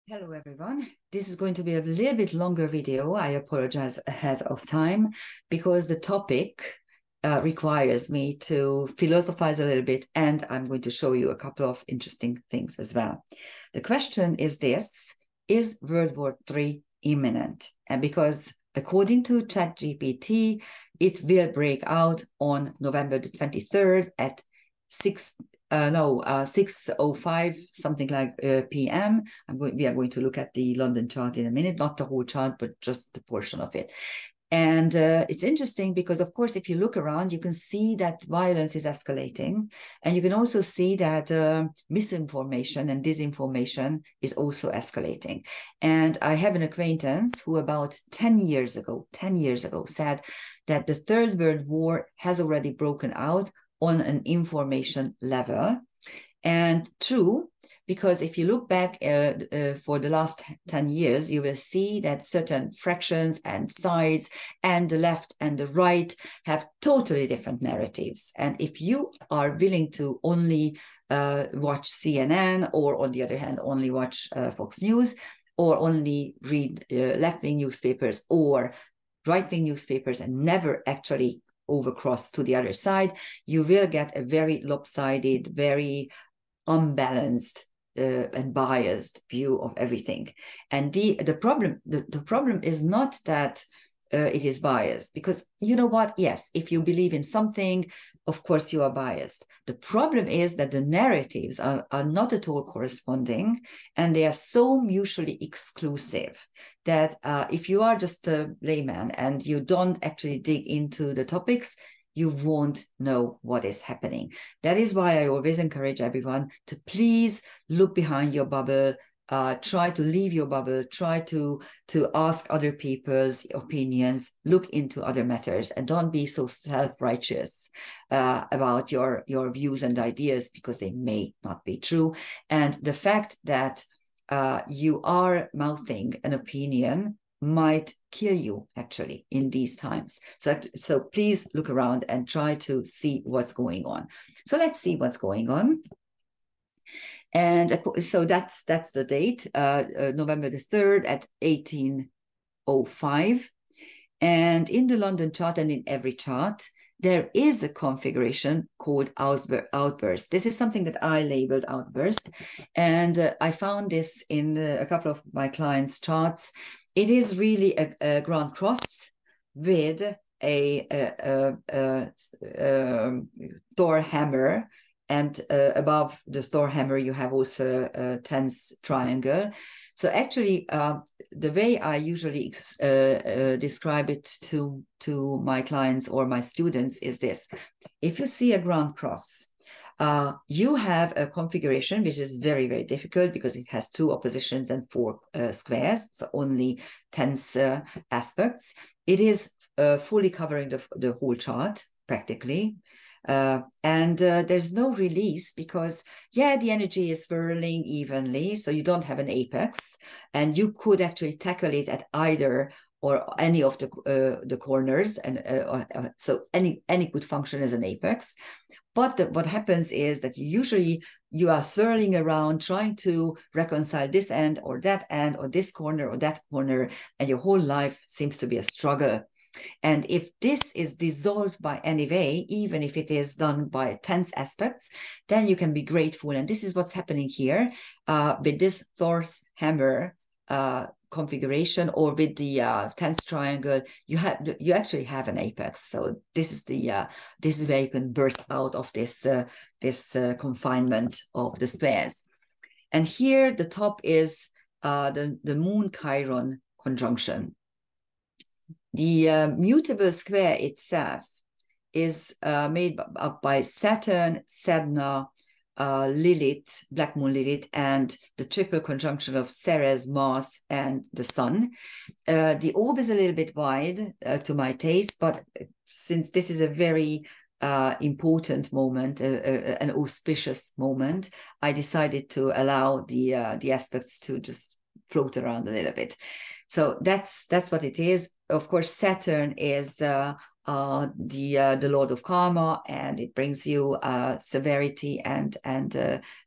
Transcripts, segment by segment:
Hello everyone. This is going to be a little bit longer video. I apologize ahead of time because the topic requires me to philosophize a little bit, and I'm going to show you a couple of interesting things as well. The question is this: is World War III imminent? And because according to Chat GPT, it will break out on November the 23rd at 6:05 something like p.m. We are going to look at the London chart in a minute, not the whole chart, but just the portion of it. And it's interesting because, of course, if you look around, you can see that violence is escalating. And you can also see that misinformation and disinformation is also escalating. And I have an acquaintance who about 10 years ago said that the Third World War has already broken out on an information level. And true, because if you look back for the last 10 years, you will see that certain fractions and sides and the left and the right have totally different narratives. And if you are willing to only watch CNN, or on the other hand, only watch Fox News, or only read left-wing newspapers or right-wing newspapers and never actually overcross to the other side, you will get a very lopsided, very unbalanced and biased view of everything. And the problem is not that it is biased, because you know what? Yes, if you believe in something, of course you are biased. The problem is that the narratives are not at all corresponding, and they are so mutually exclusive that if you are just a layman and you don't actually dig into the topics, you won't know what is happening. That is why I always encourage everyone to please look behind your bubble, try to leave your bubble, try to ask other people's opinions, look into other matters, and don't be so self-righteous about your views and ideas, because they may not be true. And the fact that you are mouthing an opinion might kill you actually in these times. So please look around and try to see what's going on. So let's see what's going on. And so that's the date, November the 3rd at 18:05. And in the London chart and in every chart, there is a configuration called Outburst. This is something that I labeled Outburst. And I found this in a couple of my clients' charts. It is really a Grand Cross with a Thor hammer, and above the Thor hammer you have also a tense triangle. So actually, the way I usually describe it to my clients or my students is this: if you see a Grand Cross, you have a configuration which is very, very difficult because it has 2 oppositions and 4 squares, so only tense aspects. It is fully covering the whole chart, practically. And there's no release because, yeah, the energy is swirling evenly, so you don't have an apex, and you could actually tackle it at either or any of the corners, and so any could function as an apex. But what happens is that usually you are swirling around trying to reconcile this end or that end or this corner or that corner, and your whole life seems to be a struggle. And if this is dissolved by any way, even if it is done by tense aspects, then you can be grateful. And this is what's happening here with this Thor hammer configuration, or with the tense triangle. You actually have an apex. So this is where you can burst out of this confinement of the squares. And here the top is the Moon Chiron conjunction. The mutable square itself is made up by Saturn, Sedna, Lilith, Black Moon Lilith, and the triple conjunction of Ceres, Mars, and the Sun. The orb is a little bit wide to my taste, but since this is a very important moment, an auspicious moment, I decided to allow the aspects to just float around a little bit. So that's what it is. Of course, Saturn is the Lord of Karma, and it brings you severity and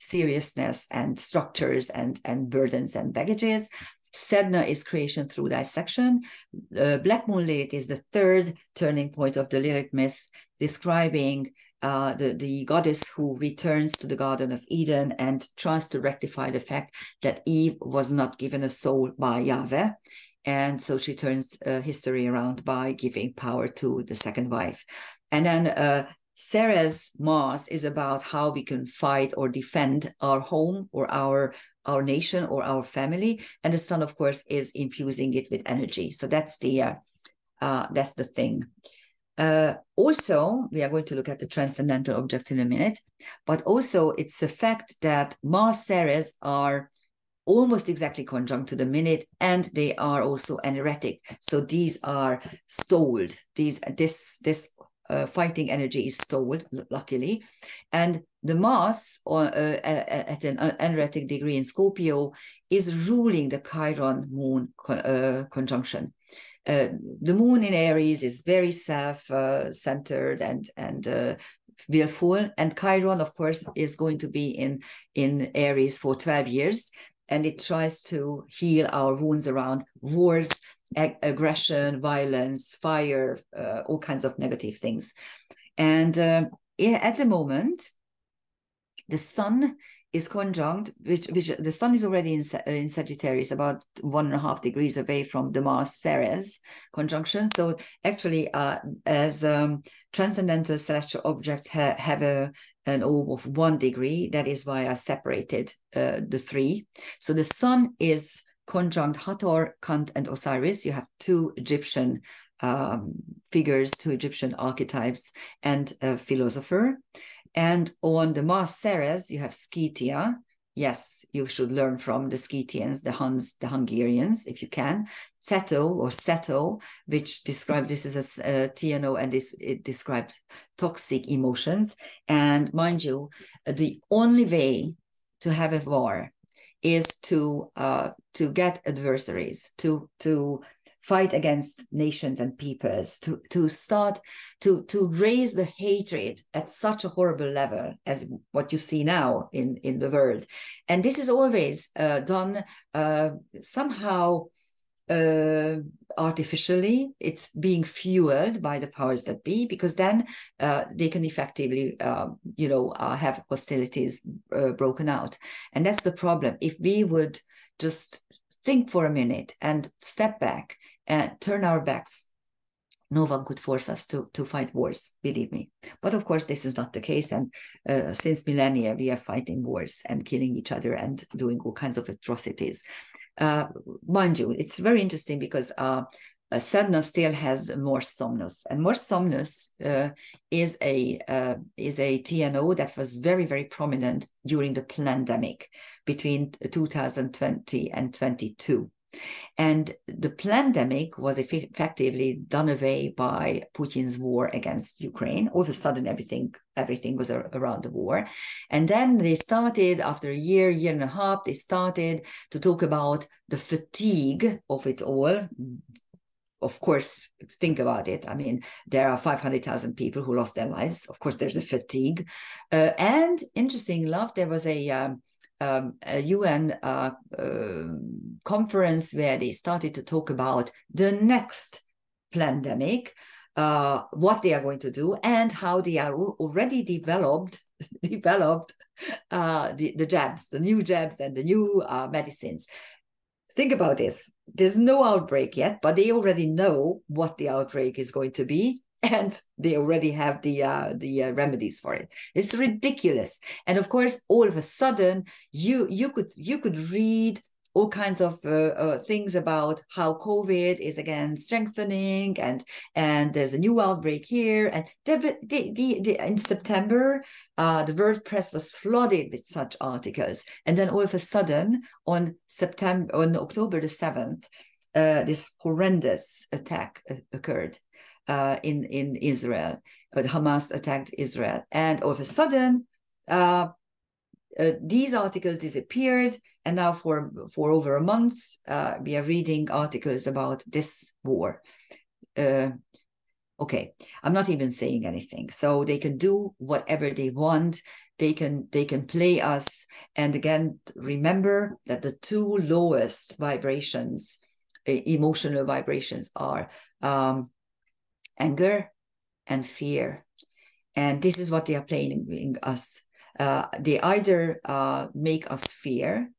seriousness and structures and burdens and baggages. Sedna is creation through dissection. Black Moon Lilith is the third turning point of the lyric myth, describing the goddess who returns to the Garden of Eden and tries to rectify the fact that Eve was not given a soul by Yahweh. And so she turns history around by giving power to the second wife. And then Ceres Mars is about how we can fight or defend our home or our nation or our family. And the sun, of course, is infusing it with energy. So that's the thing. Also, we are going to look at the transcendental object in a minute, but also it's the fact that Mars Ceres are almost exactly conjunct to the minute, and they are also aneretic. So these are stalled. This fighting energy is stalled, luckily. And the Mars at an aneretic degree in Scorpio is ruling the Chiron moon conjunction. The moon in Aries is very self-centered and willful, and Chiron, of course, is going to be in Aries for 12 years. And it tries to heal our wounds around wars, aggression, violence, fire, all kinds of negative things. And at the moment, the sun is conjunct, which the sun is already in Sagittarius, about 1.5 degrees away from the Mars Ceres conjunction. So actually, as transcendental celestial objects have an orb of 1 degree, that is why I separated the three. So the sun is conjunct Hathor, Kant, and Osiris. You have 2 Egyptian figures, 2 Egyptian archetypes, and a philosopher. And on the Mars Ceres, you have Scythia. Yes, you should learn from the Scythians, the Huns, the Hungarians, if you can. Ceto or Seto, which describes, this is a TNO, and it describes toxic emotions. And mind you, the only way to have a war is to get adversaries, to fight against nations and peoples, to start to raise the hatred at such a horrible level as what you see now in the world. And this is always done somehow artificially. It's being fueled by the powers that be, because then they can effectively have hostilities broken out. And that's the problem. If we would just think for a minute and step back and turn our backs, no one could force us to fight wars, believe me. But of course, this is not the case. And since millennia, we are fighting wars and killing each other and doing all kinds of atrocities. Mind you, it's very interesting because Sedna still has more Somnus, and more Somnus is a TNO that was very, very prominent during the pandemic between 2020 and 22. And the pandemic was effectively done away by Putin's war against Ukraine. All of a sudden, everything was around the war. And then they started, after a year and a half, they started to talk about the fatigue of it all. Of course, think about it. I mean, there are 500,000 people who lost their lives. Of course, there's a fatigue. And interesting enough, there was a UN conference where they started to talk about the next pandemic, what they are going to do, and how they are already developed the jabs, the new jabs and the new medicines. Think about this. There's no outbreak yet, but they already know what the outbreak is going to be, and they already have the remedies for it. It's ridiculous. And of course, all of a sudden, you could read all kinds of things about how COVID is again strengthening, and there's a new outbreak here. And in September, the world press was flooded with such articles. And then all of a sudden, on October the 7th, this horrendous attack occurred in Israel. Hamas attacked Israel, and all of a sudden, these articles disappeared, and now for over a month, we are reading articles about this war. Okay, I'm not even saying anything. So they can do whatever they want. They can play us. And again, remember that the two lowest vibrations, emotional vibrations, are anger and fear. And this is what they are playing us. They either make us fear,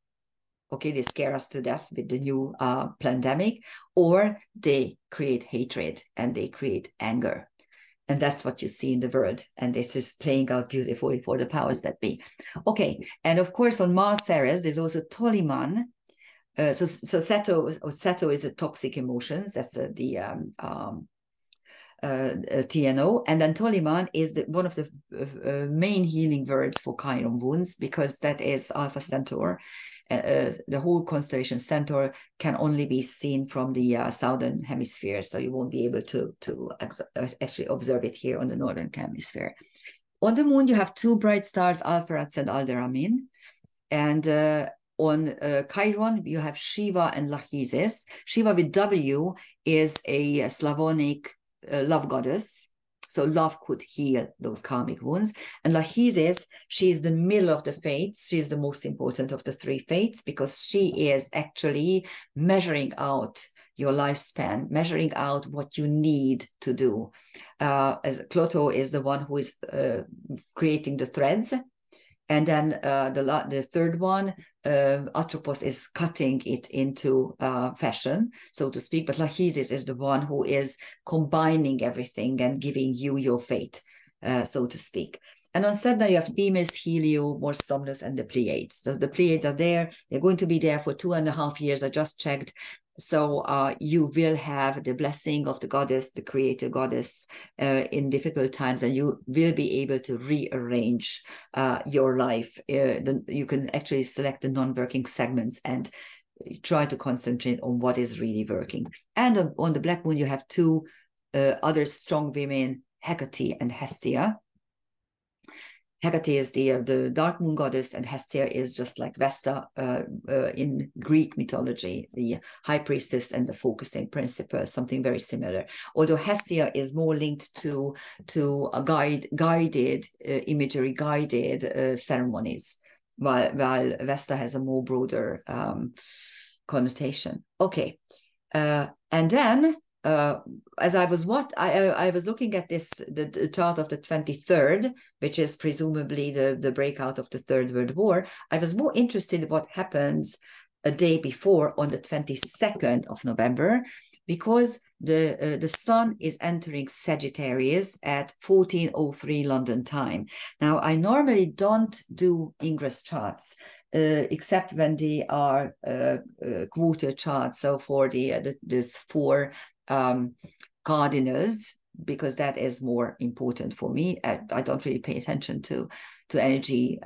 okay, they scare us to death with the new pandemic, or they create hatred and they create anger. And that's what you see in the world. And this is playing out beautifully for the powers that be. Okay. And of course, on Mars Ceres, there's also Toliman. So Seto is a toxic emotions. That's the TNO. And then Toliman is one of the main healing words for Chiron wounds, because that is Alpha Centaur. The whole constellation Centaur can only be seen from the southern hemisphere, so you won't be able to actually observe it here on the northern hemisphere. On the moon, you have two bright stars, Alpheratz and Alderamin, and on Chiron, you have Shiva and Lachesis. Shiva with W is a Slavonic love goddess. So love could heal those karmic wounds. And Lachesis, she is the middle of the fates. She is the most important of the three fates, because she is actually measuring out your lifespan, measuring out what you need to do. As Clotho is the one who is creating the threads. And then the third one, Atropos, is cutting it into fashion, so to speak. But Lachesis is the one who is combining everything and giving you your fate, so to speak. And on Sedna, you have Themis, Helio, Mors Somnus, and the Pleiades. So the Pleiades are there. They're going to be there for 2.5 years. I just checked. So you will have the blessing of the goddess, the creator goddess, in difficult times, and you will be able to rearrange your life. You can actually select the non-working segments and try to concentrate on what is really working. And on the Black Moon, you have two other strong women, Hecate and Hestia. Hecate is the dark moon goddess, and Hestia is just like Vesta in Greek mythology, the high priestess and the focusing principle, something very similar. Although Hestia is more linked to guided imagery, guided ceremonies, while Vesta has a more broader connotation. Okay, and then as I was looking at the chart of the 23rd, which is presumably the breakout of the Third World War. I was more interested in what happens a day before, on the 22nd of November, because the sun is entering Sagittarius at 14:03 London time. Now, I normally don't do ingress charts, except when they are quarter charts. So for the four cardinals, because that is more important for me. I don't really pay attention to energy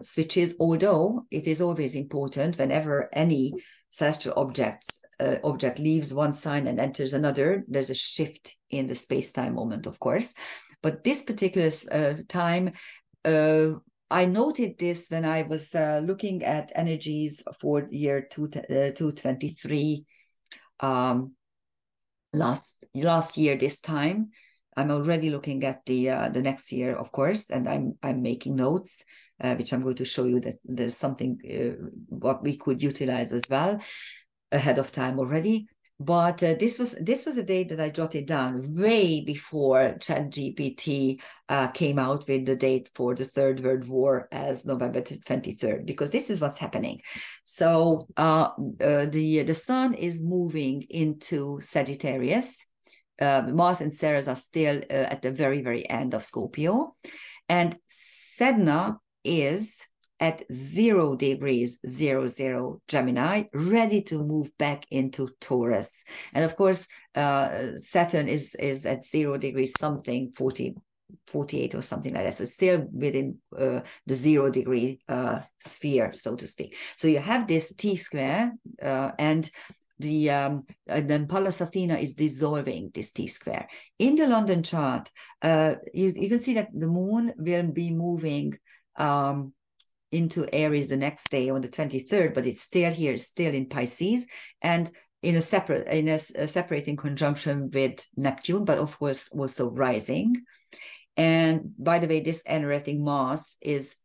switches, although it is always important whenever any celestial object leaves one sign and enters another. There's a shift in the space-time moment, of course. But this particular time, I noted this when I was looking at energies for the year 2023. Last year this time. I'm already looking at the next year, of course, and I'm making notes, which I'm going to show you that there's something what we could utilize as well ahead of time already. But this was a date that I jotted down way before Chat GPT came out with the date for the Third World War as November 23rd, because this is what's happening. So the sun is moving into Sagittarius. Mars and Ceres are still at the very, very end of Scorpio. And Sedna is at 0 degrees 00 Gemini, ready to move back into Taurus. And of course, Saturn is at 0 degrees something, 48 or something like that. So still within the 0 degree sphere, so to speak. So you have this T-square, and then Pallas Athena is dissolving this T-square. In the London chart, you can see that the moon will be moving into Aries the next day on the 23rd, but it's still here, still in Pisces. And in a separating conjunction with Neptune, but of course also rising. And by the way, this energetic mass is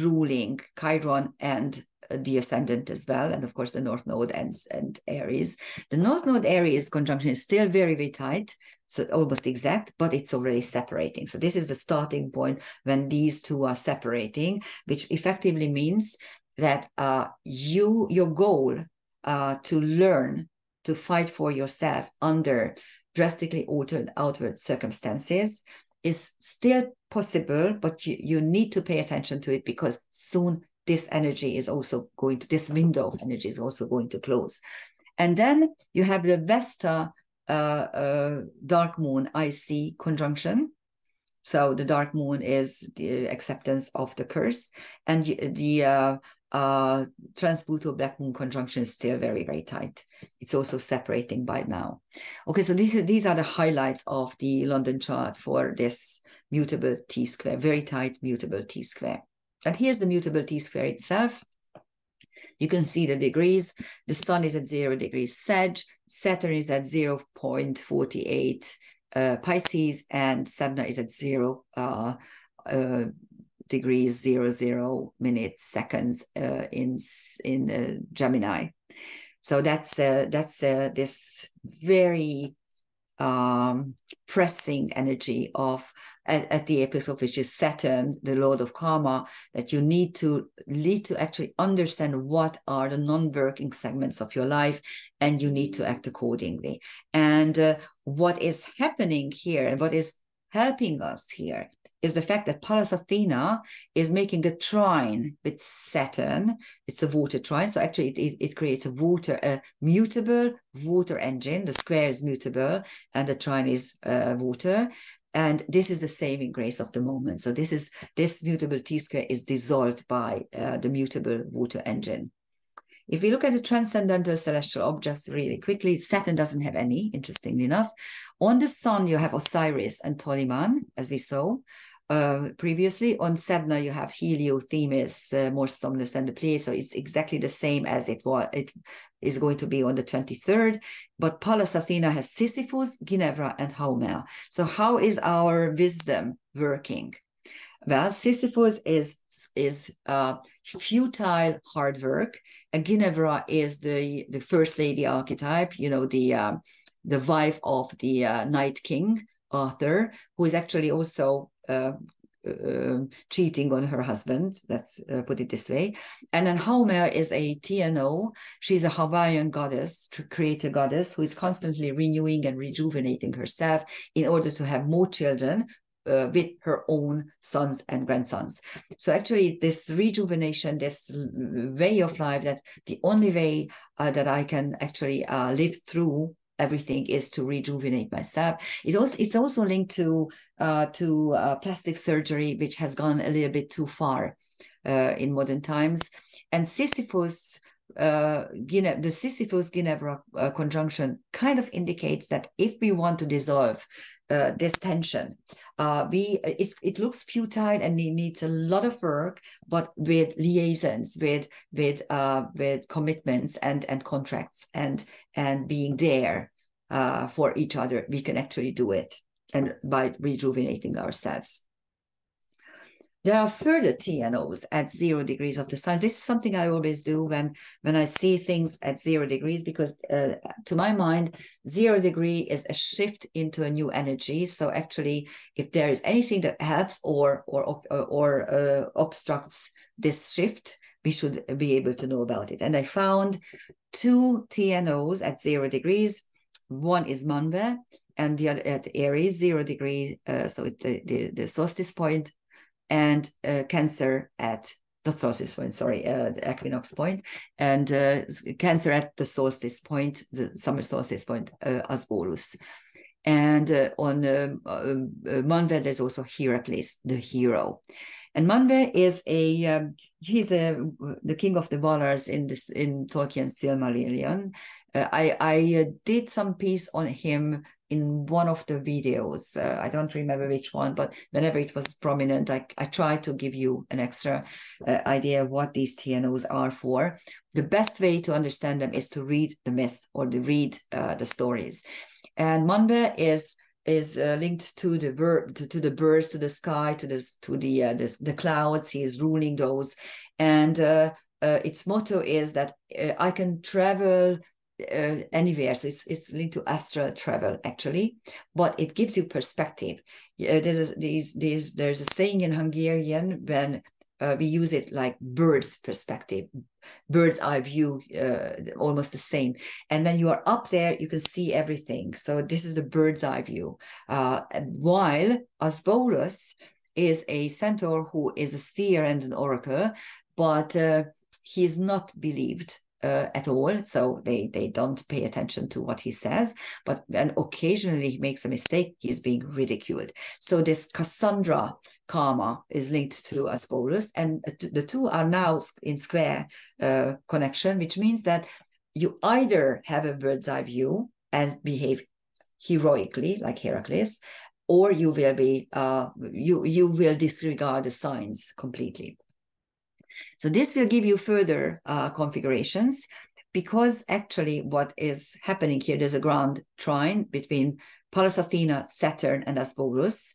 ruling Chiron and the ascendant as well, and of course the North Node and Aries. The North Node Aries conjunction is still very, very tight, so almost exact, but it's already separating. So this is the starting point when these two are separating, which effectively means that your goal to learn to fight for yourself under drastically altered outward circumstances is still possible, but you need to pay attention to it, because soon this energy is also going to, this window of energy is also going to close. And then you have the Vesta dark moon IC conjunction. So the dark moon is the acceptance of the curse, and the trans-Pluto black moon conjunction is still very, very tight. It's also separating by now. Okay, so these are the highlights of the London chart for this mutable T-square, very tight mutable T-square. And here's the mutable T-square itself. You can see the degrees. The sun is at 0 degrees Sag, Saturn is at 0.48 Pisces, and Sedna is at 0 degrees 00 minutes seconds in Gemini. So that's this very pressing energy of at the apex of which is Saturn, the Lord of Karma, that you need to actually understand what are the non-working segments of your life, and you need to act accordingly. And what is happening here, and what is helping us here, is the fact that Pallas Athena is making a trine with Saturn. It's a water trine, so actually it creates a mutable water engine. The square is mutable and the trine is water. And this is the saving grace of the moment. So this mutable T-square is dissolved by the mutable water engine. If we look at the transcendental celestial objects really quickly, Saturn doesn't have any, interestingly enough. On the sun, you have Osiris and Toliman, as we saw previously. On Sedna, you have Helio, Themis, more somnolence than the Pleiades. So it's exactly the same as it is going to be on the 23rd. But Pallas Athena has Sisyphus, Ginevra, and Haumea. So how is our wisdom working? Well, Sisyphus is futile hard work, and Ginevra is the first lady archetype, you know, the wife of the Night King Arthur, who is actually also cheating on her husband. Let's put it this way. And then Haumea is a TNO. She's a Hawaiian goddess, creator goddess, who is constantly renewing and rejuvenating herself in order to have more children with her own sons and grandsons. So actually this rejuvenation, this way of life, that the only way that I can actually live through everything is to rejuvenate myself. It's also linked to plastic surgery, which has gone a little bit too far in modern times. And Sisyphus, the Sisyphus-Ginevra conjunction kind of indicates that if we want to dissolve this tension, it looks futile and it needs a lot of work, but with liaisons, with commitments and contracts and being there for each other, we can actually do it, and by rejuvenating ourselves. There are further TNOs at 0 degrees of the signs. This is something I always do when I see things at 0 degrees, because to my mind, 0 degree is a shift into a new energy. So actually, if there is anything that helps or obstructs this shift, we should be able to know about it. And I found 2 TNOs at 0 degrees. One is Manve, and the other at Aries, 0 degree. So it's the solstice point. And Cancer at, not solstice point, sorry, the equinox point, and Cancer at the solstice point, the summer solstice point, as Bolus. And on Manve, there's also Heracles, the hero. And Manve is he's the king of the Valars in Tolkien's Silmarillion. I did some piece on him in one of the videos. I don't remember which one, but whenever it was prominent, I tried to give you an extra idea of what these TNOs are for. The best way to understand them is to read the myth or to read the stories. And Manwe is linked to the birds, to the sky, to the clouds. He is ruling those, and its motto is that I can travel anywhere. So it's linked to astral travel actually, but it gives you perspective. There's a saying in Hungarian when we use it like bird's perspective, bird's eye view, almost the same. And when you are up there, you can see everything. So this is the bird's eye view. While Asbolus is a centaur who is a seer and an oracle, but he is not believed at all, so they don't pay attention to what he says, but when occasionally he makes a mistake, he's being ridiculed. So this Cassandra karma is linked to Asbolus, and the two are now in square connection, which means that you either have a bird's eye view and behave heroically like Heracles, or you will be you will disregard the signs completely. So this will give you further configurations, because actually what is happening here, there's a grand trine between Pallas Athena, Saturn, and Asbolus.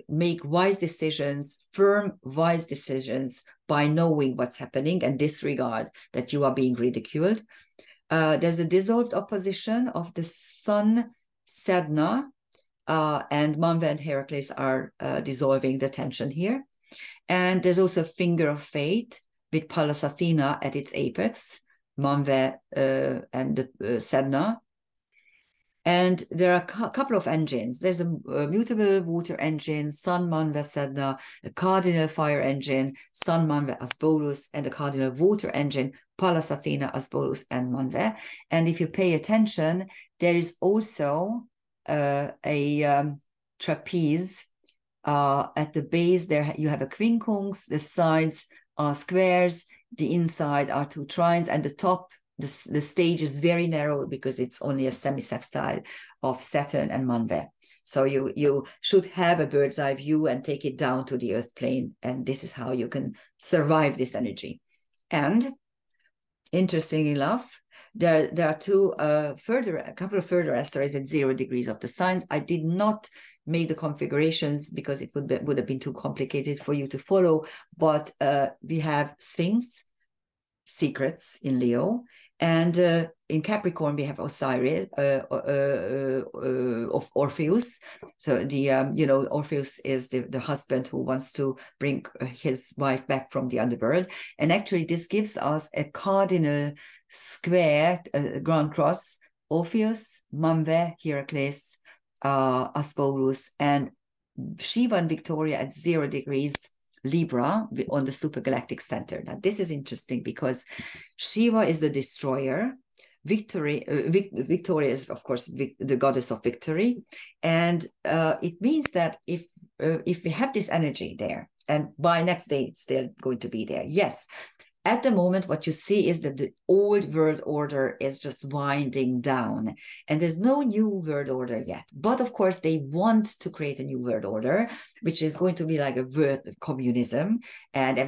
Make wise decisions, firm, wise decisions by knowing what's happening and disregard that you are being ridiculed. There's a dissolved opposition of the Sun, Sedna, and Manwe and Heracles are dissolving the tension here. And there's also a finger of fate with Pallas Athena at its apex, Manwe and Sedna. And there are a couple of engines. There's a mutable water engine, Sun, Manwe, Sedna, a cardinal fire engine, Sun, Manwe, Asbolus, and a cardinal water engine, Pallas Athena, Asbolus, and Manwe. And if you pay attention, there is also a trapeze. At the base there you have a quincunx, the sides are squares, the inside are two trines, and the top, the stage is very narrow because it's only a semi-sextile of Saturn and Manwe. So you should have a bird's eye view and take it down to the earth plane, and this is how you can survive this energy. And interestingly enough, there are a couple of further asteroids at 0 degrees of the signs. I did not make the configurations because it would have been too complicated for you to follow, but we have Sphinx, secrets in Leo, and in Capricorn we have Osiris of Orpheus. So the Orpheus is the husband who wants to bring his wife back from the underworld, and actually this gives us a cardinal square, grand cross, Orpheus, Manwe, Heracles, Asbolus, and Shiva and Victoria at 0 degrees Libra on the supergalactic center. Now this is interesting because Shiva is the destroyer, Victoria is of course the goddess of victory, and it means that if we have this energy there, and by next day it's still going to be there, yes. At the moment, what you see is that the old world order is just winding down, and there's no new world order yet. But of course, they want to create a new world order, which is going to be like a world communism, and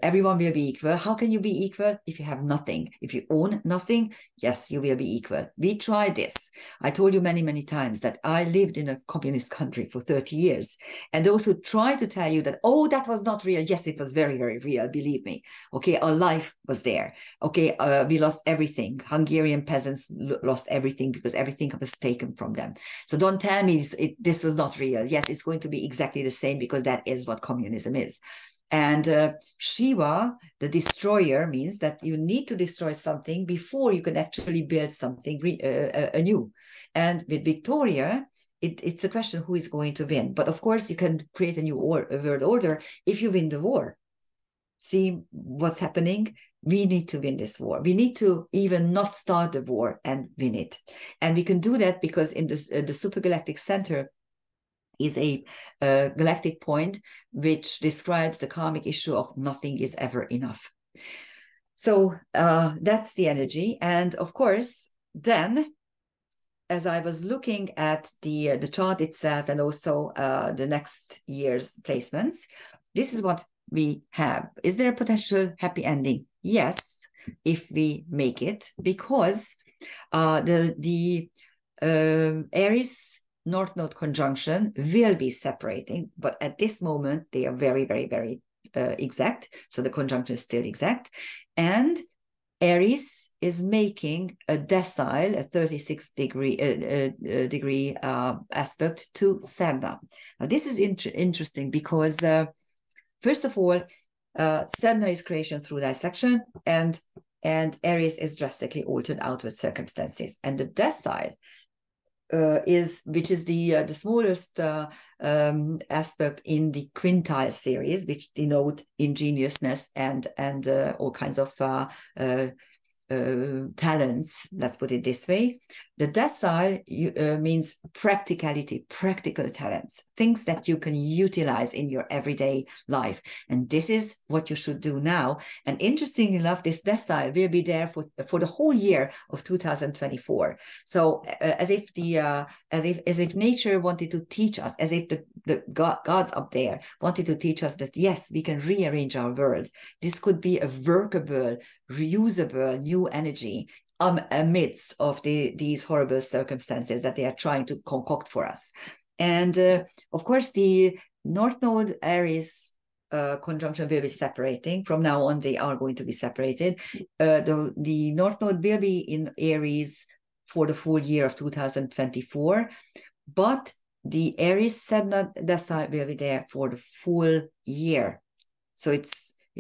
everyone will be equal. How can you be equal if you have nothing? If you own nothing, yes, you will be equal. We tried this. I told you many, many times that I lived in a communist country for 30 years, and those who try to tell you that, oh, that was not real. Yes, it was very, very real. Believe me. Okay, our life was there. Okay, we lost everything. Hungarian peasants lost everything because everything was taken from them. So don't tell me this was not real. Yes, it's going to be exactly the same because that is what communism is. And Shiva, the destroyer, means that you need to destroy something before you can actually build something anew. And with Victoria, it's a question who is going to win. But of course, you can create a new world order if you win the war. See what's happening? We need to win this war. We need to even not start the war and win it. And we can do that because in this, the supergalactic center is a galactic point which describes the karmic issue of nothing is ever enough. So that's the energy. And of course, then as I was looking at the chart itself and also the next year's placements, this is what we have. Is there a potential happy ending? Yes, if we make it, because the Aries North Node conjunction will be separating, but at this moment they are very, very, very exact. So the conjunction is still exact, and Aries is making a decile, a 36-degree aspect to Sedna. Now, this is interesting because, first of all, Sedna is creation through dissection, and Aries is drastically altered outward circumstances. And the decile which is the smallest aspect in the quintile series, which denote ingenuousness and all kinds of talents, let's put it this way. The decile means practicality, practical talents, things that you can utilize in your everyday life. And this is what you should do now. And interestingly enough, this decile will be there for the whole year of 2024. So as if nature wanted to teach us, as if the gods up there wanted to teach us that, yes, we can rearrange our world. This could be a workable, reusable new energy amidst of these horrible circumstances that they are trying to concoct for us. And of course, the North Node Aries conjunction will be separating. From now on, they are going to be separated. The North Node will be in Aries for the full year of 2024, but the Aries Sedna decile will be there for the full year. So it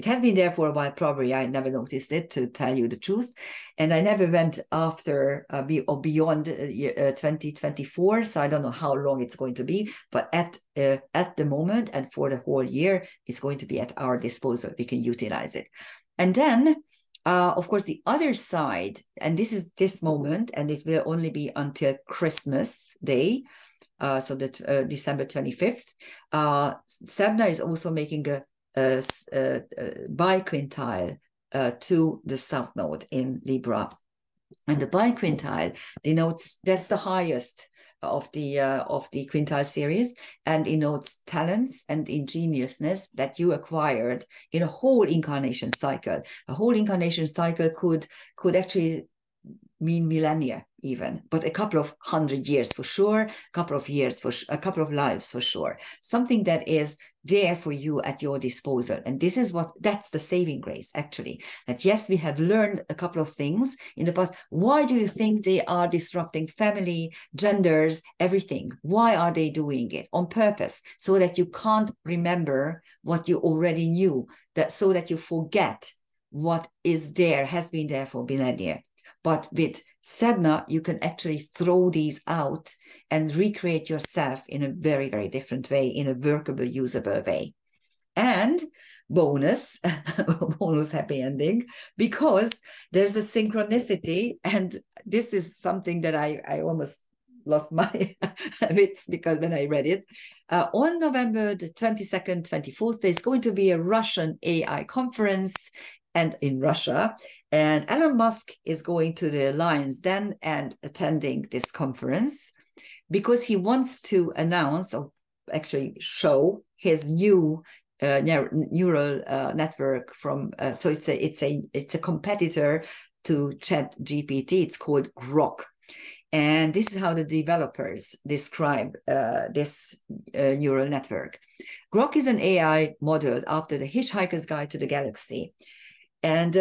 has been there for a while, probably. I never noticed it, to tell you the truth. And I never went after or beyond 2024. So I don't know how long it's going to be. But at the moment and for the whole year, it's going to be at our disposal. We can utilize it. And then, of course, the other side, and this is this moment, and it will only be until Christmas Day, so that December 25th. Sedna is also making a biquintile to the South Node in Libra, and the biquintile denotes, that's the highest of the quintile series, and denotes talents and ingenuousness that you acquired in a whole incarnation cycle. A whole incarnation cycle could actually mean millennia even, but a couple of 100 years for sure, a couple of lives for sure, something that is there for you at your disposal. And this is that's the saving grace, actually, that yes, we have learned a couple of things in the past. Why do you think they are disrupting family, genders, everything? Why are they doing it? On purpose, so that you can't remember what you already knew, so that you forget what is there, has been there for millennia. But with Sedna, you can actually throw these out and recreate yourself in a very, very different way, in a workable, usable way. And bonus happy ending, because there's a synchronicity, and this is something that I almost lost my wits because when I read it. On November the 22nd, 24th, there's going to be a Russian AI conference and in Russia, and Elon Musk is going to the Lion's Den and attending this conference because he wants to announce, or actually show, his new neural network from. So it's a competitor to Chat GPT. It's called Grok. And this is how the developers describe this neural network. Grok is an AI modeled after the Hitchhiker's Guide to the Galaxy. And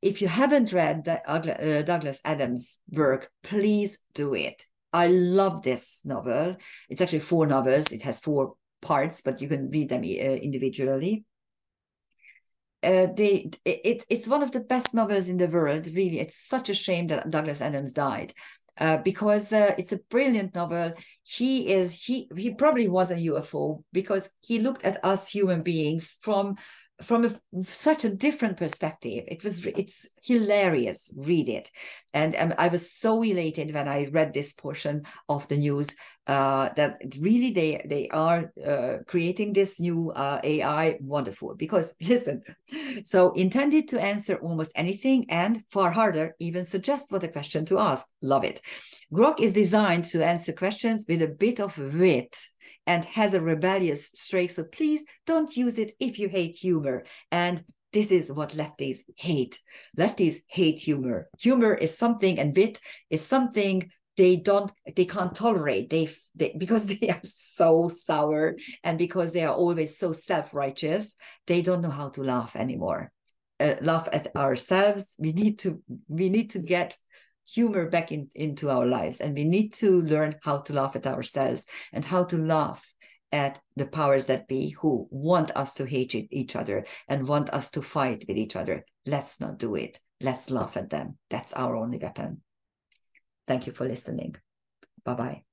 if you haven't read Douglas Adams' work, please do it. I love this novel. It's actually 4 novels. It has 4 parts, but you can read them individually. It's one of the best novels in the world, really. It's such a shame that Douglas Adams died. Because it's a brilliant novel. He probably was a UFO because he looked at us human beings from such a different perspective. It's hilarious. Read it. And I was so elated when I read this portion of the news that really they are creating this new AI. Wonderful, because listen, so intended to answer almost anything and far harder, even suggest what a question to ask. Love it. Grok is designed to answer questions with a bit of wit and has a rebellious streak, so please don't use it if you hate humor. And this is what lefties hate. Lefties hate humor. Humor is something, and wit is something they can't tolerate. They because they are so sour, and because they are always so self-righteous, they don't know how to laugh anymore. Laugh at ourselves. We need to get humor back into our lives, and we need to learn how to laugh at ourselves and how to laugh at the powers that be who want us to hate each other and want us to fight with each other. Let's not do it. Let's laugh at them. That's our only weapon. Thank you for listening. Bye-bye.